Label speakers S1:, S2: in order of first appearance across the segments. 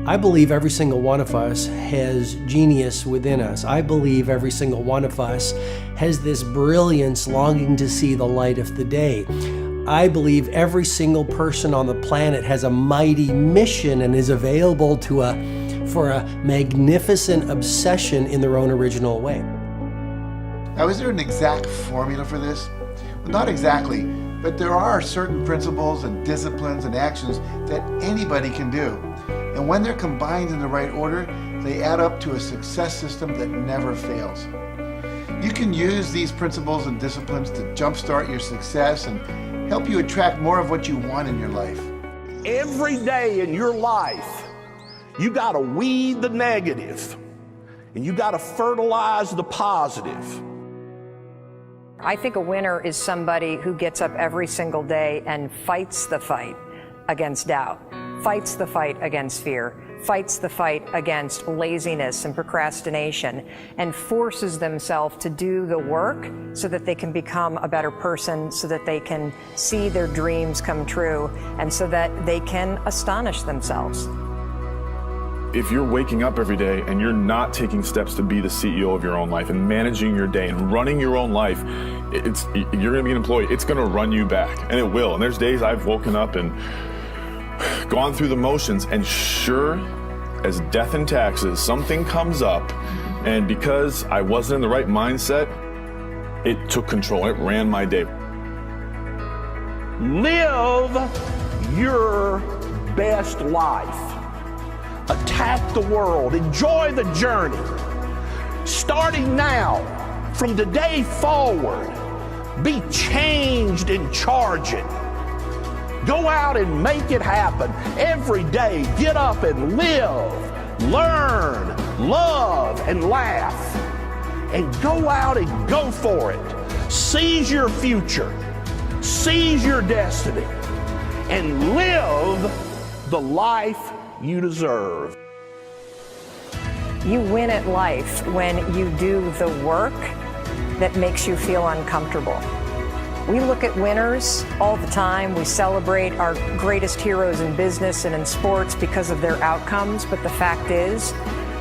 S1: I believe every single one of us has genius within us. I believe every single one of us has this brilliance longing to see the light of the day. I believe every single person on the planet has a mighty mission and is available for a magnificent obsession in their own original way.
S2: Now, is there an exact formula for this? Well, not exactly, but there are certain principles and disciplines and actions that anybody can do. And when they're combined in the right order, they add up to a success system that never fails. You can use these principles and disciplines to jumpstart your success and help you attract more of what you want in your life.
S3: Every day in your life, you gotta weed the negative and you gotta fertilize the positive.
S4: I think a winner is somebody who gets up every single day and fights the fight against doubt, fights the fight against fear, fights the fight against laziness and procrastination, and forces themselves to do the work so that they can become a better person, so that they can see their dreams come true, and so that they can astonish themselves.
S5: If you're waking up every day and you're not taking steps to be the CEO of your own life and managing your day and running your own life, you're gonna be an employee. It's gonna run you back, and it will. And there's days I've woken up and gone through the motions, and sure as death and taxes, something comes up, and because I wasn't in the right mindset, it took control. It ran my day.
S3: Live your best life. Attack the world. Enjoy the journey. Starting now, from today forward, be changed and charge it. Go out and make it happen. Every day, get up and live, learn, love, and laugh. And go out and go for it. Seize your future. Seize your destiny. And live the life you deserve.
S4: You win at life when you do the work that makes you feel uncomfortable. We look at winners all the time. We celebrate our greatest heroes in business and in sports because of their outcomes, but the fact is,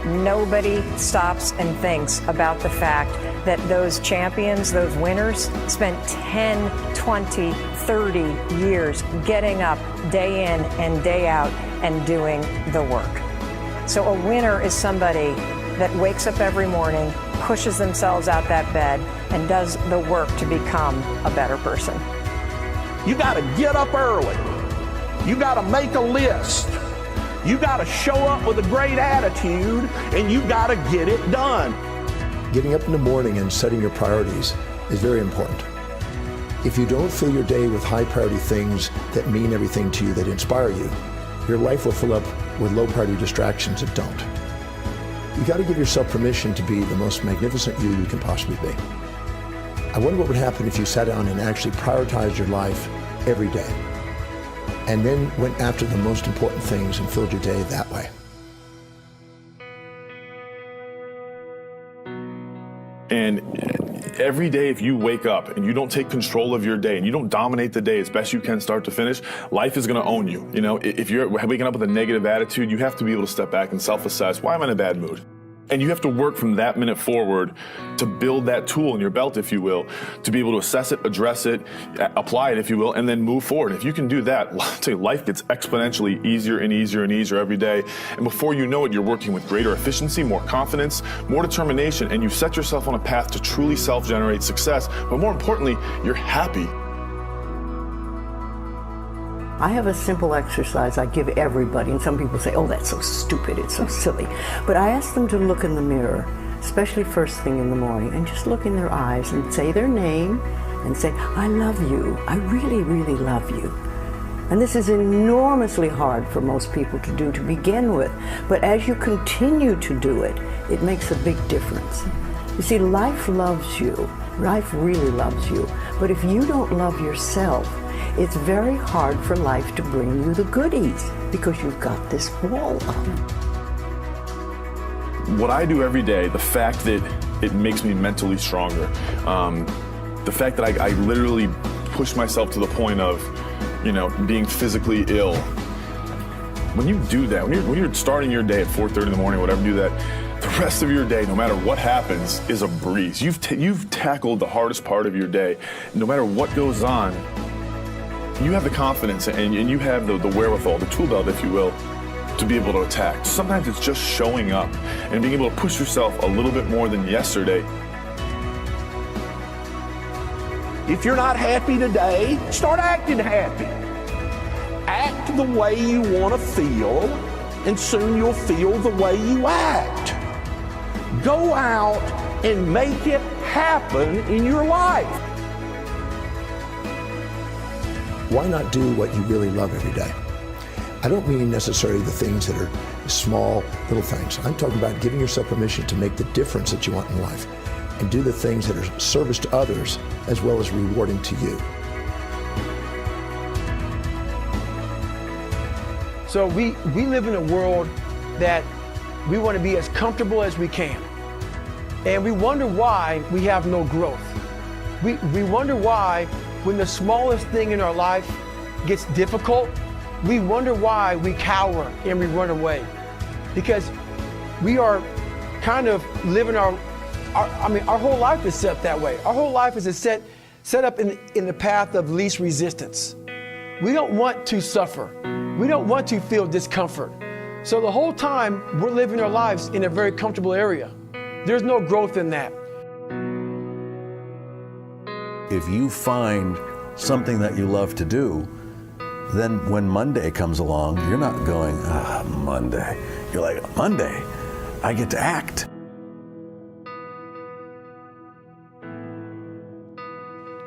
S4: nobody stops and thinks about the fact that those champions, those winners, spent 10, 20, 30 years getting up day in and day out and doing the work. So a winner is somebody that wakes up every morning, pushes themselves out that bed, and does the work to become a better person.
S3: You gotta get up early. You gotta make a list. You gotta show up with a great attitude, and you gotta get it done.
S6: Getting up in the morning and setting your priorities is very important. If you don't fill your day with high priority things that mean everything to you, that inspire you, your life will fill up with low priority distractions that don't. You got to give yourself permission to be the most magnificent you can possibly be. I wonder what would happen if you sat down and actually prioritized your life every day, and then went after the most important things and filled your day that way.
S5: And every day, if you wake up and you don't take control of your day and you don't dominate the day as best you can start to finish, life is gonna own you. You know, if you're waking up with a negative attitude, you have to be able to step back and self-assess, why am I in a bad mood? And you have to work from that minute forward to build that tool in your belt, if you will, to be able to assess it, address it, apply it, if you will, and then move forward. If you can do that, I'll tell you, life gets exponentially easier and easier and easier every day. And before you know it, you're working with greater efficiency, more confidence, more determination, and you've set yourself on a path to truly self-generate success. But more importantly, you're happy.
S7: I have a simple exercise I give everybody, and some people say, oh, that's so stupid, it's so silly. But I ask them to look in the mirror, especially first thing in the morning, and just look in their eyes and say their name and say, I love you, I really, really love you. And this is enormously hard for most people to do to begin with, but as you continue to do it, it makes a big difference. You see, life loves you, life really loves you, but if you don't love yourself, it's very hard for life to bring you the goodies because you've got this wall up.
S5: What I do every day, the fact that it makes me mentally stronger, the fact that I literally push myself to the point of, being physically ill, When you do that, when you're starting your day at 4:30 in the morning, whatever, do that, the rest of your day, no matter what happens, is a breeze. You've tackled the hardest part of your day. No matter what goes on, you have the confidence and you have the wherewithal, the tool belt, if you will, to be able to attack. Sometimes it's just showing up and being able to push yourself a little bit more than yesterday.
S3: If you're not happy today, start acting happy. Act the way you want to feel, and soon you'll feel the way you act. Go out and make it happen in your life.
S6: Why not do what you really love every day? I don't mean necessarily the things that are small, little things. I'm talking about giving yourself permission to make the difference that you want in life and do the things that are service to others as well as rewarding to you.
S8: So we live in a world that we want to be as comfortable as we can. And we wonder why we have no growth. We wonder why when the smallest thing in our life gets difficult, we wonder why we cower and we run away. Because we are kind of living our whole life is set that way. Our whole life is set up in the path of least resistance. We don't want to suffer. We don't want to feel discomfort. So the whole time we're living our lives in a very comfortable area. There's no growth in that.
S9: If you find something that you love to do, then when Monday comes along, you're not going, Monday. You're like, Monday, I get to act.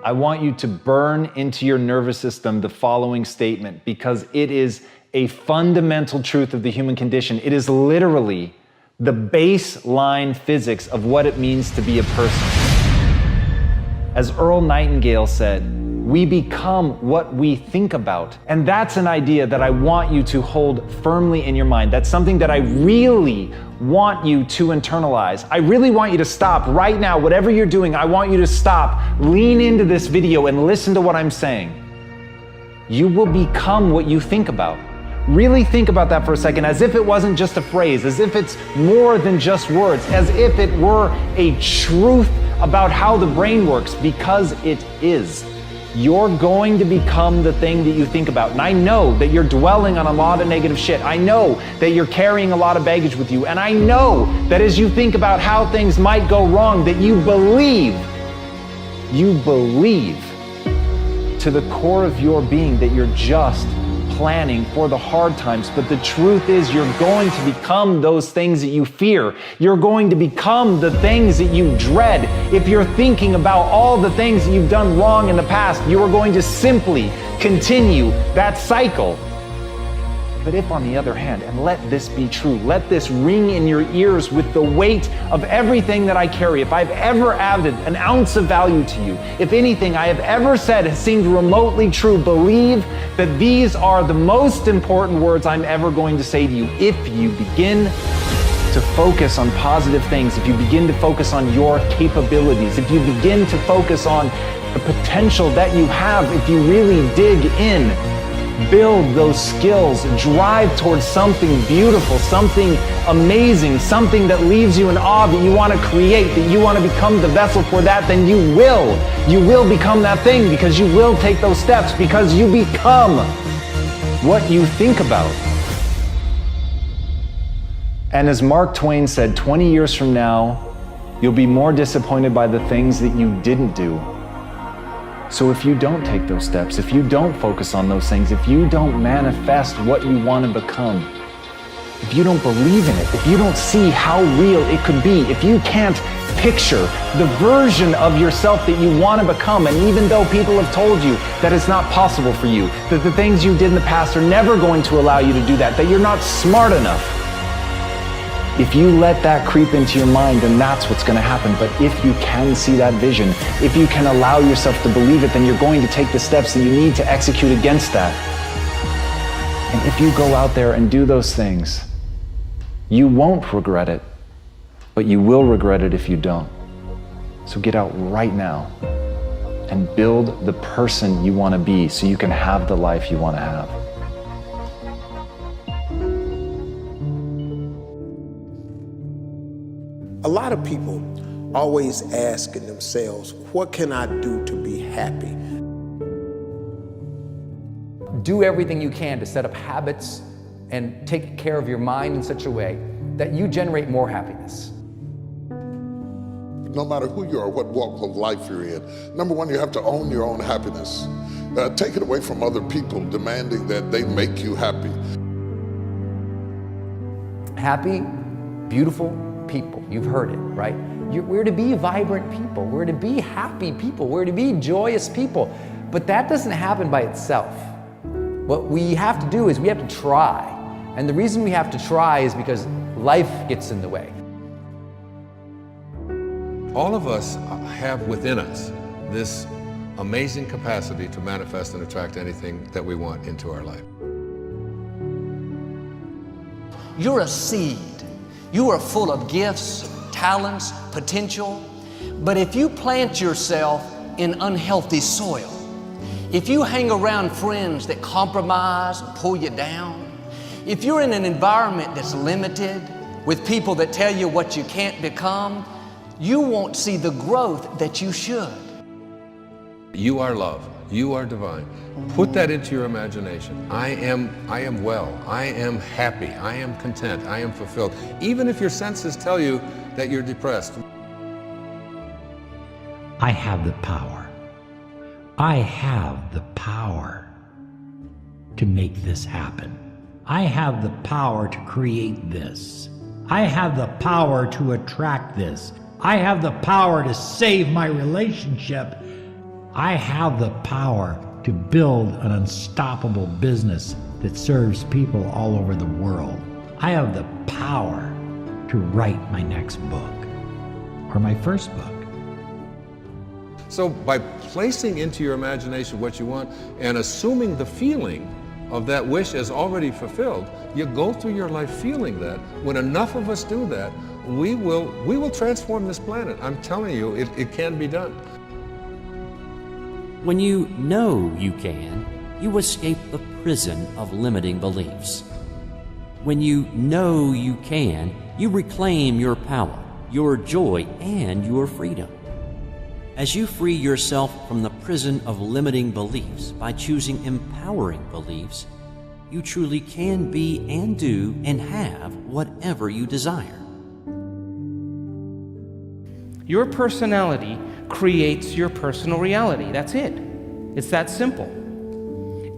S10: I want you to burn into your nervous system the following statement because it is a fundamental truth of the human condition. It is literally the baseline physics of what it means to be a person. As Earl Nightingale said, we become what we think about. And that's an idea that I want you to hold firmly in your mind. That's something that I really want you to internalize. I really want you to stop right now, whatever you're doing, I want you to stop, lean into this video and listen to what I'm saying. You will become what you think about. Really think about that for a second, as if it wasn't just a phrase, as if it's more than just words, as if it were a truth about how the brain works, because it is. You're going to become the thing that you think about. And I know that you're dwelling on a lot of negative shit. I know that you're carrying a lot of baggage with you. And I know that as you think about how things might go wrong, that you believe to the core of your being that you're just planning for the hard times. But the truth is, you're going to become those things that you fear. You're going to become the things that you dread. If you're thinking about all the things that you've done wrong in the past, you are going to simply continue that cycle. But if, on the other hand, and let this be true, let this ring in your ears with the weight of everything that I carry, if I've ever added an ounce of value to you, if anything I have ever said has seemed remotely true, believe that these are the most important words I'm ever going to say to you. If you begin to focus on positive things, if you begin to focus on your capabilities, if you begin to focus on the potential that you have, if you really dig in, build those skills, drive towards something beautiful, something amazing, something that leaves you in awe, that you want to create, that you want to become the vessel for that, then you will become that thing, because you will take those steps, because you become what you think about. And as Mark Twain said, 20 years from now, you'll be more disappointed by the things that you didn't do. So if you don't take those steps, if you don't focus on those things, if you don't manifest what you want to become, if you don't believe in it, if you don't see how real it could be, if you can't picture the version of yourself that you want to become, and even though people have told you that it's not possible for you, that the things you did in the past are never going to allow you to do that, that you're not smart enough, if you let that creep into your mind, then that's what's going to happen. But if you can see that vision, if you can allow yourself to believe it, then you're going to take the steps that you need to execute against that. And if you go out there and do those things, you won't regret it, but you will regret it if you don't. So get out right now and build the person you want to be so you can have the life you want to have.
S11: A lot of people always asking themselves, what can I do to be happy?
S12: Do everything you can to set up habits and take care of your mind in such a way that you generate more happiness.
S13: No matter who you are, what walk of life you're in, number one, you have to own your own happiness. Take it away from other people demanding that they make you happy.
S12: Happy, beautiful people. You've heard it, right? We're to be vibrant people. We're to be happy people. We're to be joyous people. But that doesn't happen by itself. What we have to do is we have to try. And the reason we have to try is because life gets in the way.
S14: All of us have within us this amazing capacity to manifest and attract anything that we want into our life.
S15: You're a seed. You are full of gifts, talents, potential. But if you plant yourself in unhealthy soil, if you hang around friends that compromise and pull you down, if you're in an environment that's limited with people that tell you what you can't become, you won't see the growth that you should.
S14: You are love. You are divine. Put that into your imagination. I am well. I am happy. I am content. I am fulfilled. Even if your senses tell you that you're depressed.
S16: I have the power. I have the power to make this happen. I have the power to create this. I have the power to attract this. I have the power to save my relationship. I have the power to build an unstoppable business that serves people all over the world. I have the power to write my next book or my first book.
S14: So by placing into your imagination what you want and assuming the feeling of that wish as already fulfilled, you go through your life feeling that. When enough of us do that, we will transform this planet. I'm telling you, it can be done.
S17: When you know you can, you escape the prison of limiting beliefs. When you know you can, you reclaim your power, your joy, and your freedom. As you free yourself from the prison of limiting beliefs by choosing empowering beliefs, you truly can be and do and have whatever you desire.
S18: Your personality creates your personal reality. That's it. It's that simple.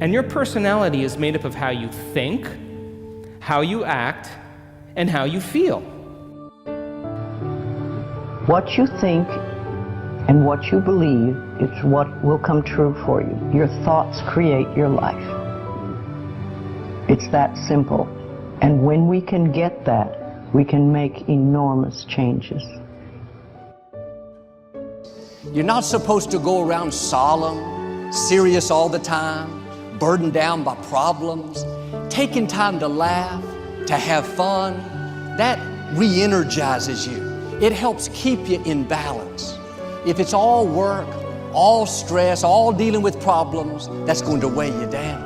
S18: And your personality is made up of how you think, how you act, and how you feel.
S7: What you think and what you believe is what will come true for you. Your thoughts create your life. It's that simple. And when we can get that, we can make enormous changes.
S15: You're not supposed to go around solemn, serious all the time, burdened down by problems. Taking time to laugh, to have fun, that re-energizes you. It helps keep you in balance. If it's all work, all stress, all dealing with problems, that's going to weigh you down.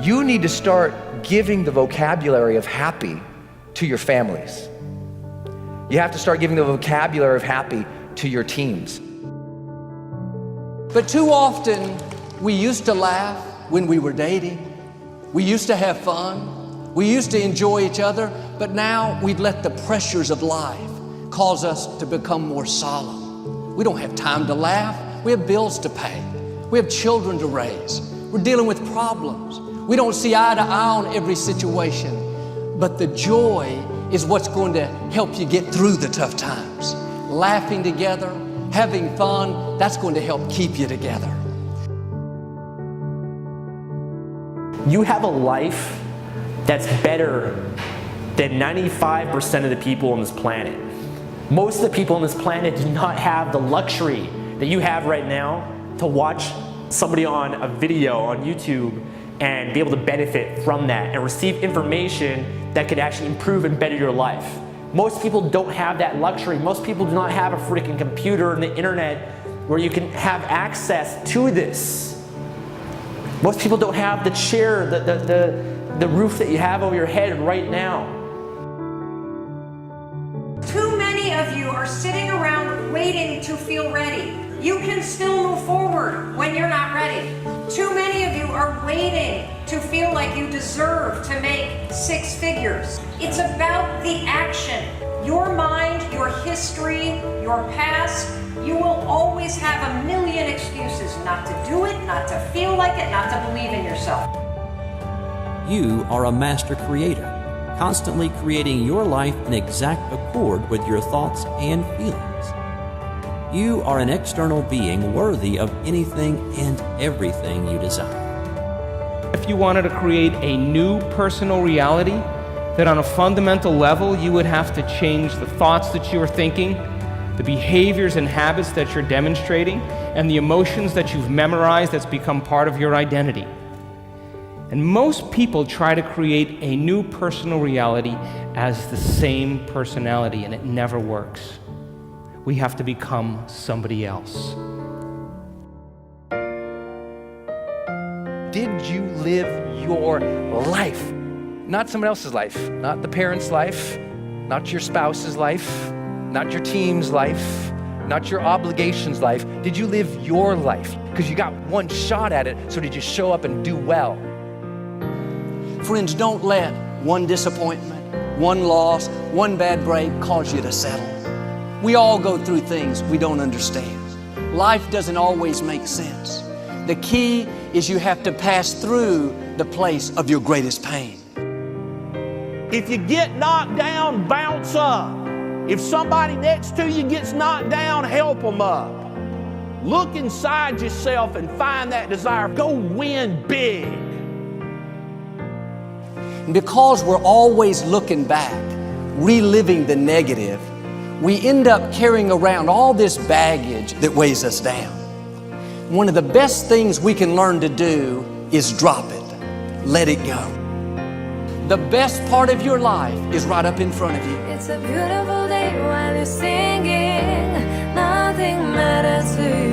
S12: You need to start giving the vocabulary of happy to your families. You have to start giving the vocabulary of happy to your teams.
S15: But too often, we used to laugh when we were dating. We used to have fun. We used to enjoy each other, but now we've let the pressures of life cause us to become more solemn. We don't have time to laugh. We have bills to pay. We have children to raise. We're dealing with problems. We don't see eye to eye on every situation, but the joy is what's going to help you get through the tough times. Laughing together, having fun, that's going to help keep you together.
S19: You have a life that's better than 95% of the people on this planet. Most of the people on this planet do not have the luxury that you have right now to watch somebody on a video on YouTube and be able to benefit from that and receive information that could actually improve and better your life. Most people don't have that luxury. Most people do not have a freaking computer and the internet where you can have access to this. Most people don't have the chair, the roof that you have over your head right now.
S4: waiting to feel ready. You can still move forward when you're not ready. Too many of you are waiting to feel like you deserve to make 6 figures. It's about the action. Your mind, your history, your past, you will always have a million excuses not to do it, not to feel like it, not to believe in yourself.
S17: You are a master creator, constantly creating your life in exact accord with your thoughts and feelings. You are an external being worthy of anything and everything you desire.
S18: If you wanted to create a new personal reality, that on a fundamental level you would have to change the thoughts that you are thinking, the behaviors and habits that you're demonstrating, and the emotions that you've memorized that's become part of your identity. And most people try to create a new personal reality as the same personality, and it never works. We have to become somebody else.
S12: Did you live your life? Not someone else's life, not the parent's life, not your spouse's life, not your team's life, not your obligations life. Did you live your life? Because you got one shot at it, so did you show up and do well?
S15: Friends, don't let one disappointment, one loss, one bad break cause you to settle. We all go through things we don't understand. Life doesn't always make sense. The key is you have to pass through the place of your greatest pain.
S3: If you get knocked down, bounce up. If somebody next to you gets knocked down, help them up. Look inside yourself and find that desire. Go win big.
S15: And because we're always looking back, reliving the negative, we end up carrying around all this baggage that weighs us down. One of the best things we can learn to do is drop it. Let it go. The best part of your life is right up in front of you.
S20: It's a beautiful day while you're singing. Nothing matters to you.